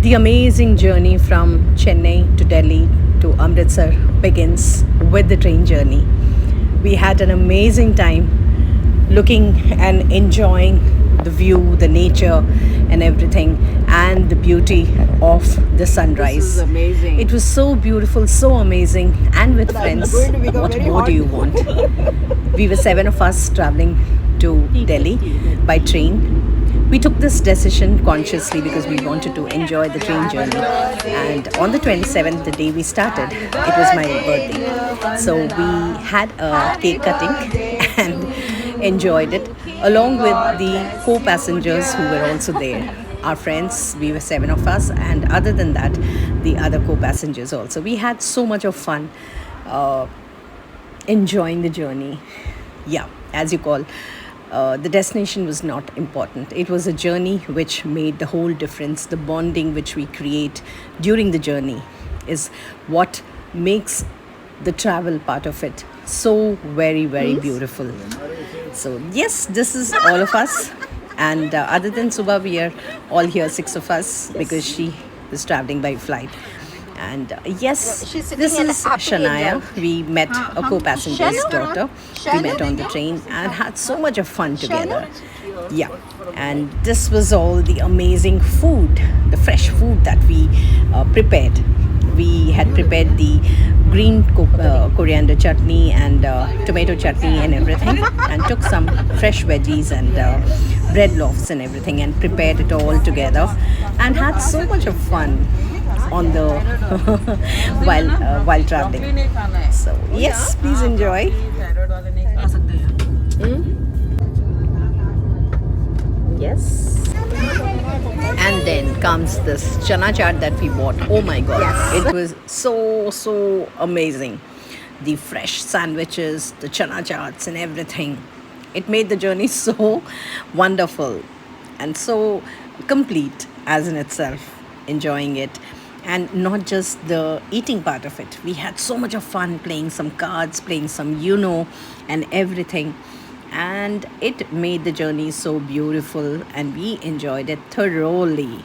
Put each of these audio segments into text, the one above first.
The amazing journey from Chennai to Delhi to Amritsar begins with the train journey. We had an amazing time looking and enjoying the view, the nature, and everything, and the beauty of the sunrise. This is amazing. It was so beautiful, so amazing, and with friends. going to become What very more do you want? We were 7 of us traveling to Delhi by train. We took this decision consciously because we wanted to enjoy the train journey. And on the 27th, the day we started, it was my birthday. So we had a cake cutting and enjoyed it along with the co-passengers who were also there. Our friends, we were 7 of us, and other than that, the other co-passengers also. We had so much of fun enjoying the journey. Yeah, as you call. The destination was not important. It was a journey which made the whole difference. The bonding which we create during the journey is what makes the travel part of it so very, very beautiful. So yes, this is all of us. And other than Subha, we are all here, 6 of us, because she was traveling by flight. And yes, this is Shania. We met a co-passenger's daughter. We met on the train and had so much of fun together. Yeah, and this was all the amazing food, the fresh food that we prepared. We had prepared the green coriander chutney and tomato chutney and everything, and took some fresh veggies and bread loaves and everything, and prepared it all together, and had so much of fun on the while traveling. So yes, please enjoy. Yes. And then comes this chana chaat that we bought. Oh my god, it was so amazing. The fresh sandwiches, the chana chaats and everything. It made the journey so wonderful and so complete as in itself, enjoying it. And not just the eating part of it. We had so much of fun playing some cards, playing some and everything. And it made the journey so beautiful, and we enjoyed it thoroughly.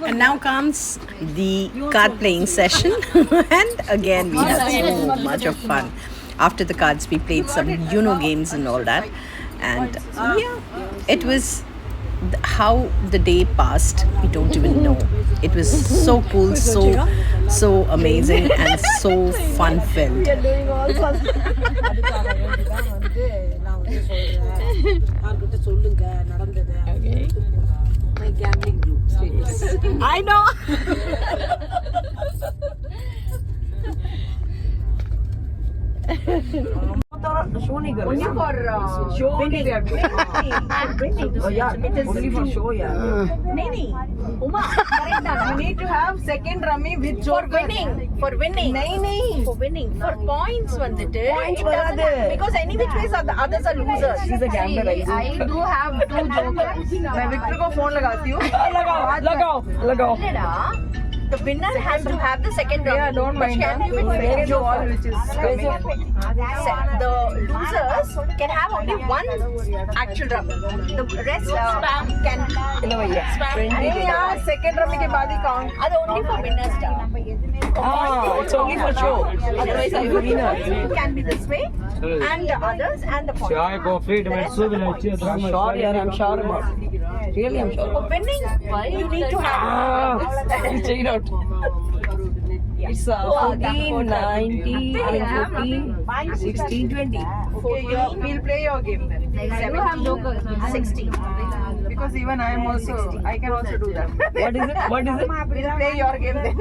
And now comes the card playing session. And again, we had so much of fun. After the cards, we played some games and all that. And yeah, it was how the day passed, we don't even know. It was so cool, so amazing, and so fun filled. Okay. My gambling group status. I know. Only for show only they are doing. Oh yeah, only for show yeah. Uma, you need to have second rummy with joker. For winning. For winning. For points வந்துட்டு. Points வராது. Because any which ways the others are losers. She's a gambler. I do have 2 jokers. मैं Victor को phone लगाती हूँ. लगाओ. The winner has to have the second rummy. Yeah, don't mind. Can you win second Joker, which is coming? The losers can have only one actual rummy. The rest can spam. Yeah, second rummy के बाद ही count. That's only for winners. It's only for show. Otherwise, I will winner. It can be this way, and the others and the points. चाय coffee I'm sure, yeah, I'm sure about it. Really, I'm sure. For winning, you need to have. Check it out. It's 14, 19, 15, 16, 20. Okay, we'll play your game then. 17, 16. Because even I am also, I can also do that. What is it? We'll play your game then.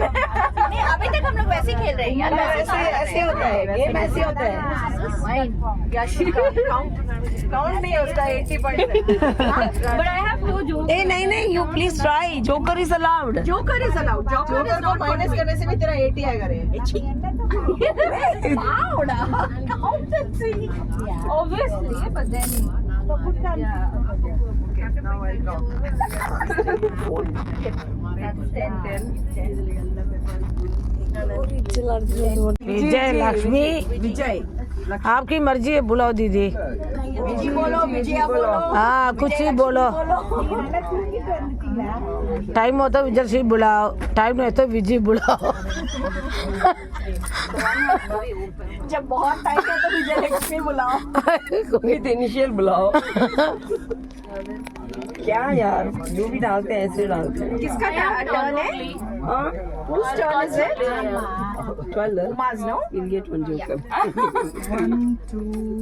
नहीं अभी तक हम लोग वैसे ही खेल रहे हैं यार. ऐसे होता है गेम ऐसे होता है. काउंट नहीं होता 80 point. But I have no joke. Hey, नहीं, you please try. Joker is allowed. Joker is allowed. Joker को माइनस करने से भी तेरा 80 आएगा रे. Wow, accountancy. Obviously, but then. Now I'll count. That's 10. विजय लक्ष्मी विजय आपकी मर्जी है, बुलाओ दीदी। विजय बोलो, विजय बोलो। हाँ कुछ ही बोलो, टाइम हो तो विजय सिंह बुलाओ, टाइम नहीं तो विजय बुलाओ। जब बहुत टाइम है तो विजय लक्ष्मी बुलाओ। विद इनिशियल बुलाओ। क्या यार, जो भी डालते हैं ऐसे डालते हैं। किसका टर्न है? हाँ, Whose turn is it? 12. Mars, no? You'll get one joker.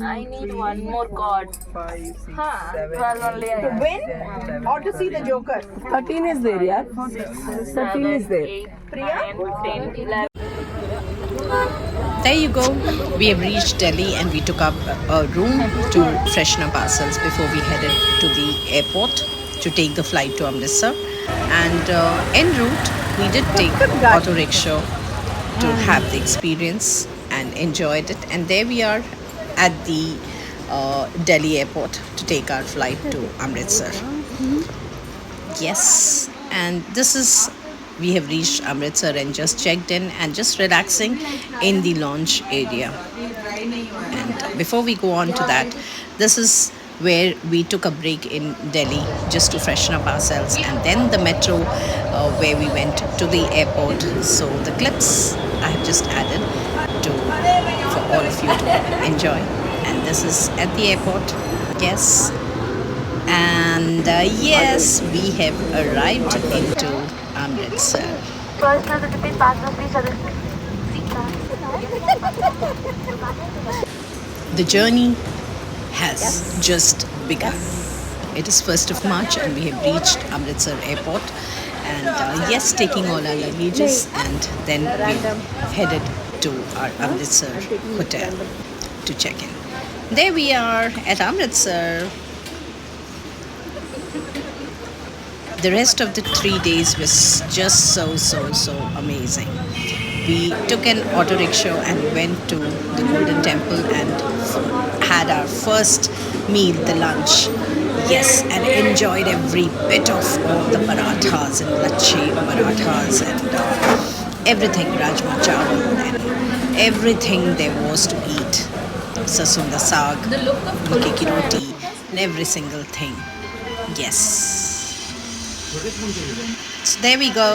I need one more card. 12 only I To have. win or to see the Joker? 13 is there, yeah. 13 is there. 8, 9, 10, 11. There you go. We have reached Delhi and we took up a room to freshen up ourselves before we headed to the airport to take the flight to Amritsar. And en route, we did take auto rickshaw to have the experience and enjoyed it. And there we are at the Delhi airport to take our flight to Amritsar. Yes, and this is, we have reached Amritsar and just checked in and just relaxing in the lounge area. And before we go on to that, this is where we took a break in Delhi just to freshen up ourselves, and then the metro where we went to the airport. So the clips I have just added to for all of you to enjoy. And this is at the airport. Yes. And yes, we have arrived into Amritsar. The journey has just begun. It is 1st of March and we have reached Amritsar airport. And yes, taking all our luggages, and then we headed to our Amritsar hotel to check in. There we are at Amritsar. The rest of the 3 days was just so amazing. We took an auto rickshaw and went to the Golden Temple and had our first meal, the lunch. Yes, and enjoyed every bit of all the parathas and lache parathas and everything, rajma chawal and everything there was to eat. Sarson da saag, mukki ki roti, and every single thing. Yes. So there we go.